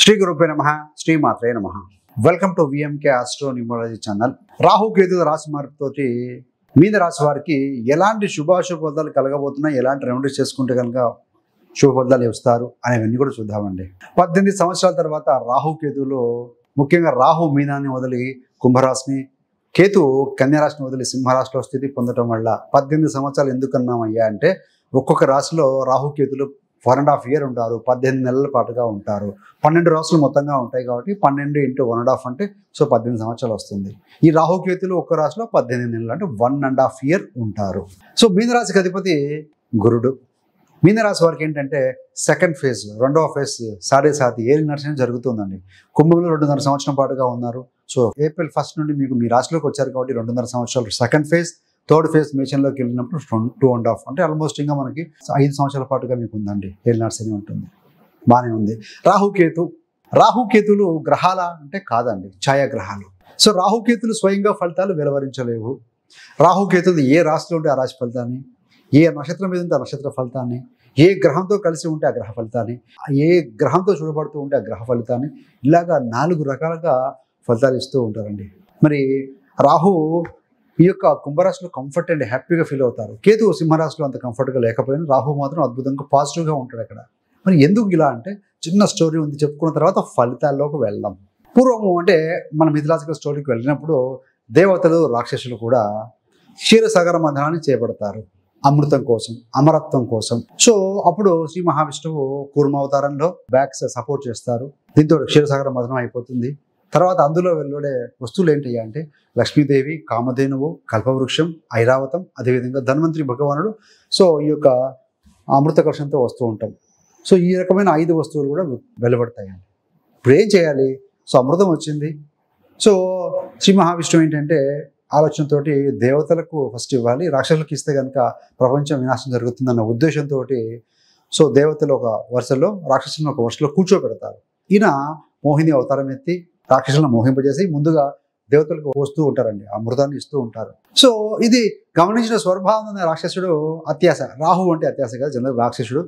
శ్రీ గురుపే నమః, శ్రీ మాత్రే నమః. Welcome to VMK astro numerology channel. Rahu కేతుల రాశి మార్పుతోటి మీన రాశి వారికి ఎలాంటి శుభాశుభ ఫలితాలు కలగబోతున్నాయి, ఎలాంటి రెమెడీస్ చేసుకుంటే కనుక శుభ ఫలితాలు ఇస్తారు అనేవన్నీ కూడా చూద్దామండి. 18 సంవత్సరాల తర్వాత రాహు కేతువులు, ముఖ్యంగా రాహు మీనాన్ని వదిలి కుంభరాశిని, కేతు కన్యారాశిని వదిలి సింహరాశిలో స్థితి పొందడం వల్ల 18 సంవత్సరాలు ఎందుకన్నామయ్యా అంటే, ఒక్కొక్క రాశిలో రాహు కేతులు 1.5 year ఉంటారు, 18 నెలల పాటుగా ఉంటారు. 12 రాశులు మొత్తంగా ఉంటాయి కాబట్టి 12 × 1.5 అంటే 18 సంవత్సరాలు వస్తుంది. ఈ రాహుకేతులు ఒక్క రాశిలో 18 నెలలు అంటే 1.5 year ఉంటారు. మీనరాశికి అధిపతి గురుడు. మీనరాశి వారికి ఏంటంటే సెకండ్ ఫేజ్, రెండవ ఫేజ్ 7.5 ఏళ్ళ నడిచిన జరుగుతుందండి. కుంభంలో 2.5 సంవత్సరం పాటుగా ఉన్నారు. ఏప్రిల్ 1 నుండి మీకు మీ రాశిలోకి వచ్చారు కాబట్టి 2.5 సంవత్సరాలు సెకండ్ ఫేజ్. థర్డ్ ఫేజ్ మేషన్లోకి వెళ్ళినప్పుడు 2.5 అంటే ఆల్మోస్ట్ ఇంకా మనకి 5 సంవత్సరాల పాటుగా మీకు ఉందండి. ఏళ్ళ నర్సరీ ఉంటుంది, బాగానే ఉంది. రాహుకేతులు గ్రహాల అంటే కాదండి, ఛాయాగ్రహాలు. రాహుకేతులు స్వయంగా ఫలితాలు వెలువరించలేవు. రాహుకేతులు ఏ రాశిలో ఉంటే ఆ రాశి ఫలితాన్ని, ఏ నక్షత్రం మీద ఉంటే ఆ నక్షత్ర ఫలితాన్ని, ఏ గ్రహంతో కలిసి ఉంటే ఆ గ్రహ ఫలితాన్ని, ఏ గ్రహంతో చూడబడుతూ ఉంటే ఆ గ్రహ ఫలితాన్ని, ఇలాగా 4 రకాలుగా ఫలితాలు ఇస్తూ ఉంటారండి. మరి రాహు ఈ యొక్క కుంభరాశిలో కంఫర్ట్ అండ్ హ్యాపీగా ఫీల్ అవుతారు. కేతు సింహరాశిలో అంత కంఫర్ట్గా లేకపోయినా రాహు మాత్రం అద్భుతంగా పాజిటివ్గా ఉంటాడు అక్కడ. మరి ఎందుకు ఇలా అంటే, చిన్న స్టోరీ ఉంది, చెప్పుకున్న తర్వాత ఫలితాల్లోకి వెళ్దాం. పూర్వము అంటే మన మిథిలాజికల్ స్టోరీకి వెళ్ళినప్పుడు దేవతలు, రాక్షసులు కూడా క్షీరసాగర మథనాన్ని చేపడతారు అమృతం కోసం, అమరత్వం కోసం. అప్పుడు శ్రీ మహావిష్ణువు కూర్మ అవతారంలో బ్యాక్స్ సపోర్ట్ చేస్తారు. దీంతో క్షీరసాగర మథనం అయిపోతుంది. తర్వాత అందులో వెలువడే వస్తువులు ఏంటి అంటే లక్ష్మీదేవి, కామధేనువు, కల్పవృక్షం, ఐరావతం, అదేవిధంగా ధన్వంతరి భగవానుడు. ఈ యొక్క అమృత కలశంతో వస్తూ ఉంటాం. ఈ రకమైన 5 వస్తువులు కూడా వెలువడతాయండి. ఇప్పుడు ఏం చేయాలి? అమృతం వచ్చింది. శ్రీ మహావిష్ణువు ఏంటంటే ఆలోచనతో దేవతలకు ఫస్ట్ ఇవ్వాలి, రాక్షసులకు ఇస్తే కనుక ప్రపంచం వినాశనం జరుగుతుందన్న ఉద్దేశంతో దేవతలు ఒక వరుసలో, రాక్షసులను ఒక వరుసలో కూర్చోబెడతారు. ఈయన మోహిని అవతారం ఎత్తి రాక్షసులను మోహింపజేసి ముందుగా దేవతలకు వస్తూ ఉంటారండి, అమృతాన్ని ఇస్తూ ఉంటారు. ఇది గమనించిన స్వరభావం అనే రాక్షసుడు అత్యాశ, రాహు అంటే అత్యాశ కదా జనరల్ రాక్షసుడు.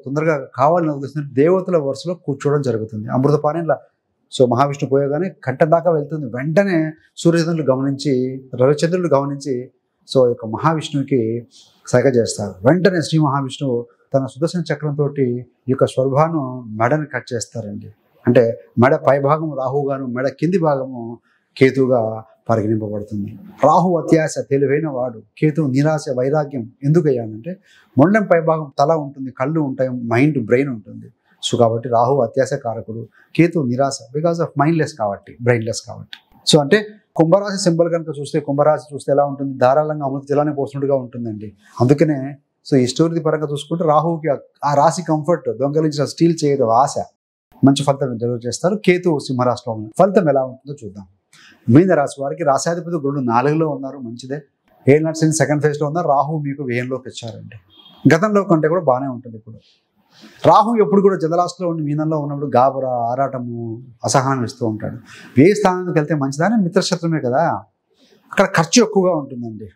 తొందరగా కావాలని ఉద్దేశించి దేవతల వరుసలో కూర్చోవడం జరుగుతుంది. అమృతపానీలా మహావిష్ణు పోయగానే కంట దాకా వెళ్తుంది. వెంటనే సూర్యచంద్రులు గమనించి, రవిచంద్రులు గమనించి యొక్క మహావిష్ణువుకి సైగ చేస్తారు. వెంటనే శ్రీ మహావిష్ణువు తన సుదర్శన చక్రంతో ఈ యొక్క స్వరభాను మెడని కట్ చేస్తారండి. అంటే మెడ పై భాగం రాహుగాను, మెడ కింది భాగము కేతుగా పరిగణింపబడుతుంది. రాహు అత్యాశ, తెలివైన వాడు. కేతు నిరాశ, వైరాగ్యం. ఎందుకు అయ్యానంటే మొండెం పై భాగం తల ఉంటుంది, కళ్ళు ఉంటాయి, మైండ్, బ్రెయిన్ ఉంటుంది. కాబట్టి రాహు అత్యాశ కారకుడు, కేతు నిరాశ, బికాస్ ఆఫ్ మైండ్లెస్ కాబట్టి, బ్రెయిన్లెస్ కాబట్టి. అంటే కుంభరాశి సింబల్ కనుక చూస్తే, కుంభరాశి చూస్తే ఎలా ఉంటుంది? ధారాళంగా అమృత జలాన్ని పోసినట్టుగా ఉంటుందండి. అందుకనే ఈ స్టోరీ పరంగా చూసుకుంటే రాహుకి ఆ రాశి కంఫర్ట్, దొంగలించిన స్టీల్ చేయడం ఆశ, మంచి ఫలితం జరుగు చేస్తారు. కేతు సింహరాశిలో ఉన్నారు. ఫలితం ఎలా ఉంటుందో చూద్దాం. మీన రాశి వారికి రాశాధిపతి గురుడు 4లో ఉన్నారు, మంచిదే. ఏళ్ళ నడిచిన సెకండ్ ఫేజ్లో ఉన్నారు. రాహు మీకు వ్యయంలోకి వచ్చారండి. గతంలో కంటే కూడా బాగానే ఉంటుంది. ఇప్పుడు రాహు ఎప్పుడు కూడా జలరాశిలో ఉండి మీనంలో ఉన్నప్పుడు గాబరా, ఆరాటము, అసహనం ఇస్తూ ఉంటాడు. వ్యయ స్థానానికి వెళ్తే మంచిదని, మిత్రశత్రమే కదా, అక్కడ ఖర్చు ఎక్కువగా ఉంటుందండి.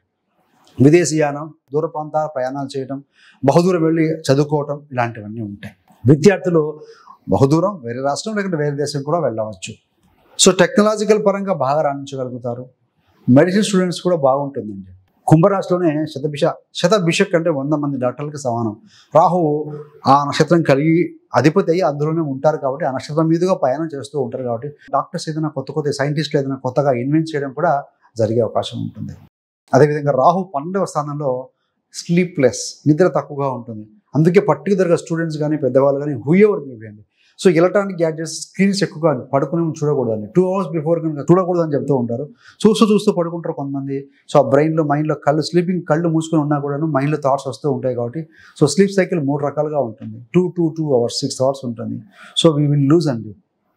విదేశీయానం, దూర ప్రాంతాల ప్రయాణాలు చేయడం, బహుదూరం వెళ్ళి చదువుకోవటం, ఇలాంటివన్నీ ఉంటాయి. విద్యార్థులు బహుదూరం, వేరే రాష్ట్రం లేకుంటే వేరే దేశం కూడా వెళ్ళవచ్చు. టెక్నాలజికల్ పరంగా బాగా రాణించగలుగుతారు. మెడిసిన్ స్టూడెంట్స్ కూడా బాగుంటుందండి. కుంభరాశిలోనే శతభిషక్ అంటే 100 మంది డాక్టర్లకు సమానం. రాహువు ఆ నక్షత్రం కలిగి అధిపతి అయ్యి అందులోనే ఉంటారు కాబట్టి, ఆ నక్షత్రం మీదుగా ప్రయాణం చేస్తూ ఉంటారు కాబట్టి డాక్టర్స్ ఏదైనా కొత్త సైంటిస్టులు ఏదైనా కొత్తగా ఇన్వెంట్ చేయడం కూడా జరిగే అవకాశం ఉంటుంది. అదేవిధంగా రాహు 12వ స్థానంలో స్లీప్లెస్, నిద్ర తక్కువగా ఉంటుంది. అందుకే పర్టికులర్గా స్టూడెంట్స్ కానీ, పెద్దవాళ్ళు కానీ, హూఎవర్ మేబీ అండి, ఎలక్ట్రానిక్ గ్యాడ్జెట్స్, స్క్రీన్స్ ఎక్కువగా పడుకుని చూడకూడదండి. 2 hours బిఫోర్ కనుక చూడకూడదని చెప్తూ ఉంటారు. చూస్తూ పడుకుంటారు కొంతమంది. ఆ బ్రెయిన్లో, మైండ్లో కళ్ళు మూసుకొని ఉన్నా కూడా మైండ్లో థాట్స్ వస్తూ ఉంటాయి కాబట్టి స్లీప్ సైకిల్ 3 రకాలుగా ఉంటుంది. 2 hours, 6 hours ఉంటుంది. వీ విల్ లూజ్ అండి.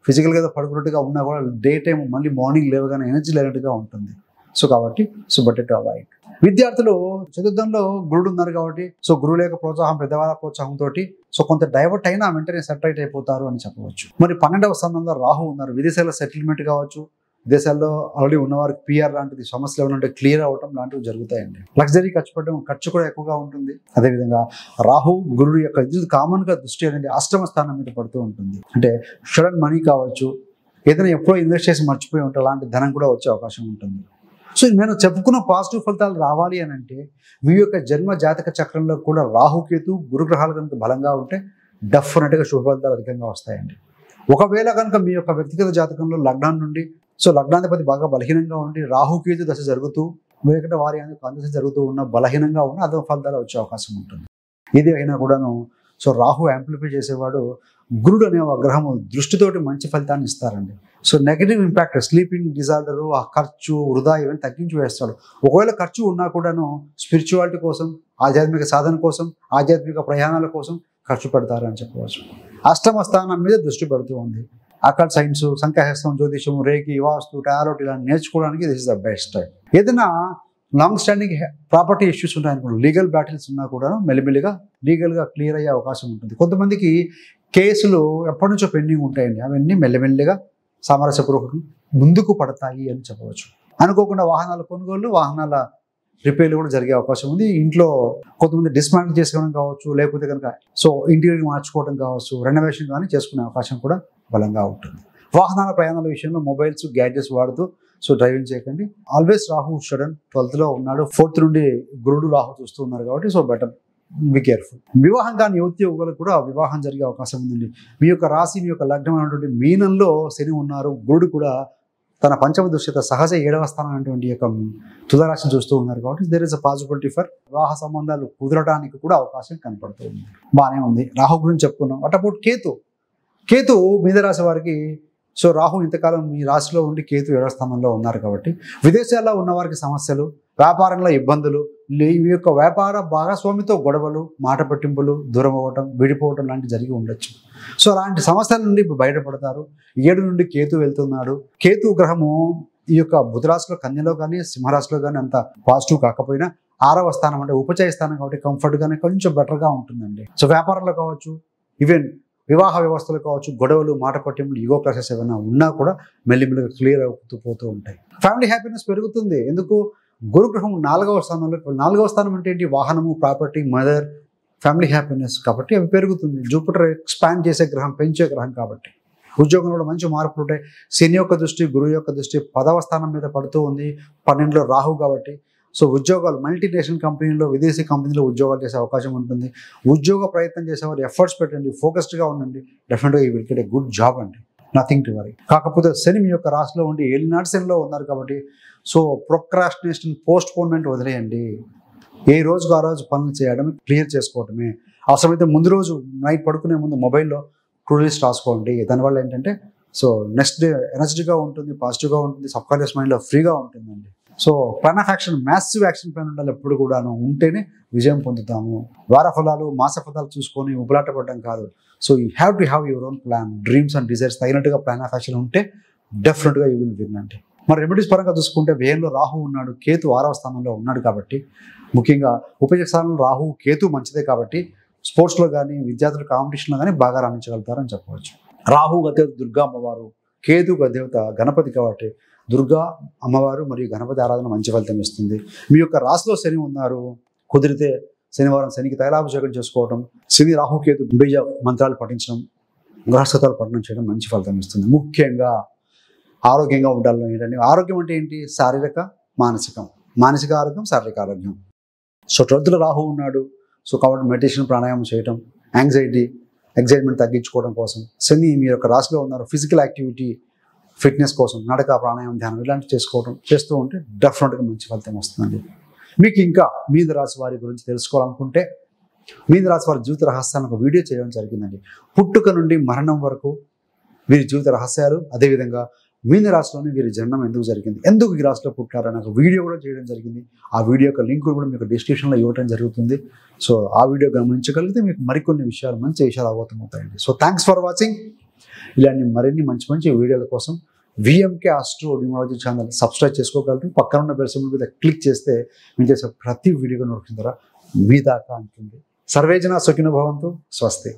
ఫిజికల్గా పడుకున్నట్టుగా ఉన్నా కూడా డే టైం మళ్ళీ మార్నింగ్ లేవగానే ఎనర్జీ లేనట్టుగా ఉంటుంది. కాబట్టి బట్ టు అవాయిడ్. విద్యార్థులు చతుర్థంలో గురుడు ఉన్నారు కాబట్టి గురువు లేక ప్రోత్సాహం, పెద్దవాళ్ళ ప్రోత్సాహంతో కొంత డైవర్ట్ అయినా వెంటనే సెటిల్ అయిపోతారు అని చెప్పవచ్చు. మరి 12వ స్థానంలో రాహు ఉన్నారు. విదేశాల సెటిల్మెంట్ కావచ్చు, విదేశాల్లో ఆల్రెడీ ఉన్నవారికి పిఆర్ లాంటిది సమస్యలు ఏమైనా క్లియర్ అవ్వడం లాంటివి జరుగుతాయండి. లగ్జరీ ఖర్చు కూడా ఎక్కువగా ఉంటుంది. అదేవిధంగా రాహు గురుడు యొక్క ఇది కామన్గా దృష్టి అనేది అష్టమ స్థానం మీద పడుతూ ఉంటుంది. అంటే సడన్ మనీ కావచ్చు, ఏదైనా ఎప్పుడో ఇన్వెస్ట్ చేసి మర్చిపోయి ఉంటే అలాంటి ధనం కూడా వచ్చే అవకాశం ఉంటుంది. సో నేను చెప్పుకున్న పాజిటివ్ ఫలితాలు రావాలి అని అంటే మీ యొక్క జన్మ జాతక చక్రంలో కూడా రాహుకేతు గురుగ్రహాలు కనుక బలంగా ఉంటే డెఫినెట్గా శుభ ఫలితాలు అధికంగా వస్తాయండి. ఒకవేళ కనుక మీ యొక్క వ్యక్తిగత జాతకంలో లగ్నం నుండి లగ్నాధిపతి బాగా బలహీనంగా ఉండి రాహుకేతు దశ జరుగుతూ లేకుంటే వారి అందశ జరుగుతూ ఉన్న బలహీనంగా ఉన్న అదొక ఫలితాలు వచ్చే అవకాశం ఉంటుంది. ఇది అయినా కూడాను రాహు యాంప్లిఫై చేసేవాడు గురుడు అనే గ్రహము దృష్టితోటి మంచి ఫలితాన్ని ఇస్తారండి. నెగటివ్ ఇంపాక్ట్ స్లీపింగ్ డిజార్డరు, ఆ ఖర్చు వృధా ఇవన్నీ తగ్గించి వేస్తాడు. ఒకవేళ ఖర్చు ఉన్నా కూడాను స్పిరిచువాలిటీ కోసం, ఆధ్యాత్మిక సాధన కోసం, ఆధ్యాత్మిక ప్రయాణాల కోసం ఖర్చు పెడతారు అని చెప్పవచ్చు. అష్టమ స్థానం మీద దృష్టి పెడుతూ ఉంది. అకల్ట్ సైన్స్, సంఖ్యాశాస్త్రం, జ్యోతిషం, రేకి, వాస్తు, టారోట్ ఇలా నేర్చుకోవడానికి this is the best time. ఏదైనా లాంగ్ స్టాండింగ్ ప్రాపర్టీ ఇష్యూస్ ఉన్నాయనుకోండి, లీగల్ బ్యాటిల్స్ ఉన్నా కూడా మెల్లిమెల్లిగా లీగల్గా క్లియర్ అయ్యే అవకాశం ఉంటుంది. కొంతమందికి కేసులు ఎప్పటి నుంచో పెండింగ్ ఉంటాయండి, అవన్నీ మెల్లిమెల్లిగా సామరస్యపూర్వకంగా ముందుకు పడతాయి అని చెప్పవచ్చు. అనుకోకుండా వాహనాల కొనుగోలు, వాహనాల రిపేర్లు కూడా జరిగే అవకాశం ఉంది. ఇంట్లో కొంతమంది డిస్మాంటిల్ చేసుకోవడం కావచ్చు, లేకపోతే కనుక ఇంటీరియర్ మార్చుకోవడం కావచ్చు, రెనోవేషన్ కానీ చేసుకునే అవకాశం కూడా బలంగా ఉంటుంది. వాహనాల ప్రయాణాల విషయంలో మొబైల్స్, గ్యాడ్జెట్స్ వాడుతూ డ్రైవింగ్ చేయకండి. ఆల్వేస్ రాహు సడన్ 12th ఉన్నాడు, 4th నుండి గురుడు రాహు చూస్తూ ఉన్నారు కాబట్టి బెటర్ బి కేర్ఫుల్. వివాహం కాని యువతి యువకులకు కూడా వివాహం జరిగే అవకాశం ఉందండి. మీ యొక్క రాశి, మీ యొక్క లగ్నం అనేటువంటి మీనంలో శని ఉన్నారు, గురుడు కూడా తన పంచమ దృష్టిత సహజ 7వ స్థానం అనేటువంటి యొక్క తులారాశిని చూస్తూ ఉన్నారు కాబట్టి there is a possibility for వివాహ సంబంధాలు కుదరడానికి కూడా అవకాశం కనపడుతూ ఉంది. బాగానే ఉంది. రాహు గురించి చెప్పుకున్నాం. అట్ అబౌట్ కేతు మీనరాశి వారికి రాహు ఇంతకాలం మీ రాశిలో ఉండి కేతు 7వ స్థానంలో ఉన్నారు కాబట్టి విదేశాల్లో ఉన్న వారికి సమస్యలు, వ్యాపారంలో ఇబ్బందులు, మీ యొక్క వ్యాపార భాగస్వామితో గొడవలు, మాట పట్టింపులు, దూరం అవ్వటం, విడిపోవటం లాంటివి జరిగి ఉండొచ్చు. అలాంటి సమస్యల నుండి బయటపడతారు. 7 నుండి కేతు వెళ్తున్నాడు. కేతు గ్రహము ఈ యొక్క బుధరాశిలో, కన్యలో కానీ సింహరాశిలో కానీ అంత పాజిటివ్ కాకపోయినా 6వ స్థానం అంటే ఉపచయ స్థానం కాబట్టి కంఫర్ట్గానే కొంచెం బెటర్గా ఉంటుందండి. వ్యాపారంలో కావచ్చు, ఈవెన్ వివాహ వ్యవస్థలు కావచ్చు, గొడవలు, మాట పట్టింపులు, ఈగో క్లాసెస్ ఏమైనా ఉన్నా కూడా మెల్లిమెల్లిగా క్లియర్ అవుతూ పోతూ ఉంటాయి. ఫ్యామిలీ హ్యాపీనెస్ పెరుగుతుంది. ఎందుకు? గురుగ్రహం 4వ స్థానంలో. 4వ స్థానం అంటే ఏంటి? వాహనము, ప్రాపర్టీ, మదర్, ఫ్యామిలీ హ్యాపీనెస్ కాబట్టి అవి పెరుగుతుంది. జూపిటర్ ఎక్స్పాండ్ చేసే గ్రహం, పెంచే గ్రహం కాబట్టి ఉద్యోగంలో కూడా మంచి మార్పులు ఉంటాయి. శని యొక్క దృష్టి, గురువు యొక్క దృష్టి 10వ స్థానం మీద పడుతూ ఉంది. 12లో రాహు కాబట్టి ఉద్యోగాలు మల్టీనేషనల్ కంపెనీలో, విదేశీ కంపెనీలో ఉద్యోగాలు చేసే అవకాశం ఉంటుంది. ఉద్యోగ ప్రయత్నం చేసేవారు ఎఫర్ట్స్ పెట్టండి, ఫోకస్డ్గా ఉండండి. డెఫినెట్గా ఈ will get a good job అండి. Nothing to worry. కాకపోతే శని మీ యొక్క రాశిలో ఉండి ఏలినాటి శనిలో ఉన్నారు కాబట్టి ప్రొక్రాస్టినేషన్, పోస్ట్పోన్మెంట్ వదిలేయండి. ఏ రోజుకు ఆ రోజు పనులు చేయడం, క్లియర్ చేసుకోవడమే. అవసరమైతే ముందు రోజు నైట్ పడుకునే ముందు మొబైల్లో టు డూ లిస్ట్ రాసుకోండి. దానివల్ల ఏంటంటే నెక్స్ట్ డే ఎనర్జీగా ఉంటుంది, పాజిటివ్గా ఉంటుంది, సబ్కాన్షియస్ మైండ్లో ఫ్రీగా ఉంటుందండి. Plan of action, massive action plan ఉండాలి. ఎప్పుడు కూడాను ఉంటేనే విజయం పొందుతాము. వార ఫలాలు, మాస ఫలాలు చూసుకొని ఉబలాట పడడం కాదు. You have to have your own plan, dreams and desires తగినట్టుగా ప్లాన్ ఆఫ్ యాక్షన్ ఉంటే డెఫినెట్గా యూ విల్ విన్ అండి. మరి రెమెడీస్ పరంగా చూసుకుంటే వ్యయంలో రాహు ఉన్నాడు, కేతు 6వ స్థానంలో ఉన్నాడు కాబట్టి ముఖ్యంగా ఉపయోగ స్థానంలో రాహు, కేతు మంచిదే కాబట్టి స్పోర్ట్స్లో కానీ, విద్యార్థుల కాంపిటీషన్లో కానీ బాగా రాణించగలుగుతారని చెప్పవచ్చు. రాహు గదేవత దుర్గా అమ్మవారు, కేతు గదేవత గణపతి కాబట్టి దుర్గా అమ్మవారు మరియు గణపతి ఆరాధన మంచి ఫలితం ఇస్తుంది. మీ యొక్క రాశిలో శని ఉన్నారు, కుదిరితే శనివారం శనికి తైలాభిషేకం చేసుకోవడం, శని రాహుకేతు బీజ మంత్రాలు పఠించడం, గ్రహస్థతాలు పఠనం చేయడం మంచి ఫలితం ఇస్తుంది. ముఖ్యంగా ఆరోగ్యంగా ఉండాలని ఏంటంటే, ఆరోగ్యం అంటే ఏంటి? శారీరక, మానసిక ఆరోగ్యం, శారీరక ఆరోగ్యం. 12లో రాహు ఉన్నాడు. కాబట్టి మెడిటేషన్, ప్రాణాయామం చేయటం, ఎగ్జైట్మెంట్ తగ్గించుకోవడం కోసం. శని మీ యొక్క రాశిలో ఉన్నారు, ఫిజికల్ యాక్టివిటీ, ఫిట్నెస్ కోసం నడక, ప్రాణాయామం, ధ్యానం ఇలాంటివి చేస్తూ ఉంటే డెఫినెట్గా మంచి ఫలితం వస్తుందండి. మీకు ఇంకా మీన రాశి వారి గురించి తెలుసుకోవాలనుకుంటే మీన రాశి వారి జీవిత రహస్యాన్ని ఒక వీడియో చేయడం జరిగిందండి. పుట్టుక నుండి మరణం వరకు వీరి జీవిత రహస్యాలు, అదేవిధంగా మీన రాశిలోని వీరి జన్మం ఎందుకు జరిగింది, ఎందుకు ఈ రాశిలో పుట్టారని ఒక వీడియో కూడా చేయడం జరిగింది. ఆ వీడియో యొక్క లింక్ కూడా మీకు డిస్క్రిప్షన్లో ఇవ్వడం జరుగుతుంది. ఆ వీడియో గమనించగలిగితే మీకు మరికొన్ని విషయాలు, మంచి విషయాలు అవగతమవుతాయండి. Thanks for watching. ఇలాంటి మరిన్ని మంచి వీడియోల కోసం VMK astro numerology channel subscribe చేసుకోగలరు. పక్కన ఉన్న బెల్ సింబల్ మీద క్లిక్ చేస్తే మేము చేసే ప్రతి వీడియోగా నోటిఫికేషన్ ద్వారా మీ దాకా ఉంటుంది. సర్వేజన సుఖినో భవంతు. స్వస్తి.